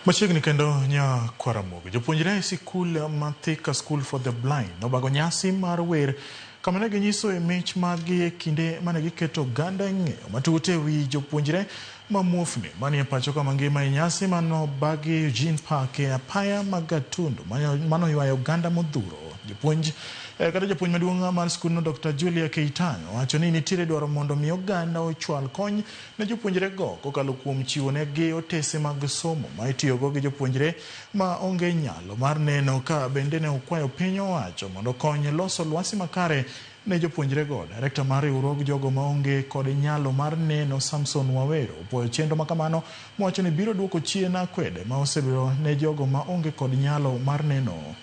Machiegni kendo nya Kwaramogo. Jopuonjre sikul Mathika School for the Blind nobago nyasi mar wer kama ne ginyiso e mich maggi e kinde mane giketo ganda ng'eyo matut e wi jopuonjre mamuofni manie pacho kama ngima e nyasi manobagi Eugene Park e apaya mag Gatundu manoywayo ganda modhuro. Jopuonj maduong' mar skulno Dr. Julia Keitano wacho ni nitiere dwaro mondo mi oganda ochwal kony ne jopuonjre go kokalo kuom chiwo negi otese mag somo ma itiyogo gi jopuonjre ma onge nyalo mar neno, ka bende ne okwayo piny owacho mondo kony loso lwasi makare ne jopuonjre go. Direkta mar riwruog jogo ma onge kod nyalo mar neno Samson Wawero opuoyo chenro makamano mowacho ni biro duoko chien akwede ma osebedo ne jogo ma onge kod nyalo mar neno.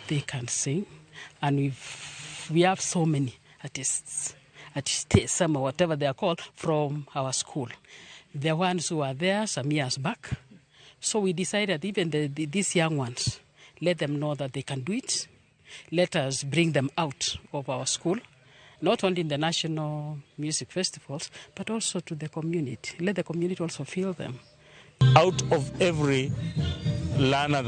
They can sing, and we have so many artists, some or whatever they are called, from our school. The ones who are there some years back. So we decided even these young ones, let them know that they can do it. Let us bring them out of our school, not only in the national music festivals, but also to the community. Let the community also feel them. Out of every learner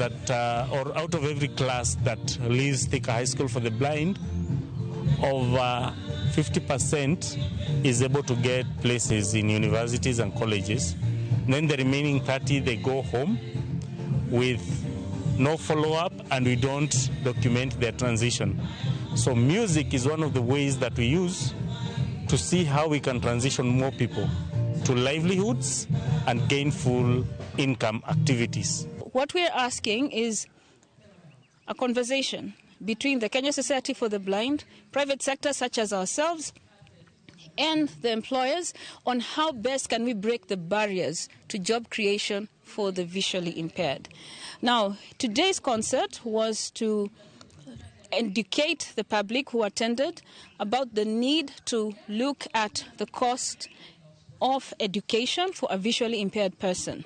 or out of every class that leaves Thika High School for the Blind, over 50% is able to get places in universities and colleges. And then the remaining 30, they go home with no follow-up, and we don't document their transition. So music is one of the ways that we use to see how we can transition more people to livelihoods and gainful income activities. What we're asking is a conversation between the Kenya Society for the Blind, private sector such as ourselves, and the employers on how best can we break the barriers to job creation for the visually impaired. Now, today's concert was to educate the public who attended about the need to look at the cost of education for a visually impaired person.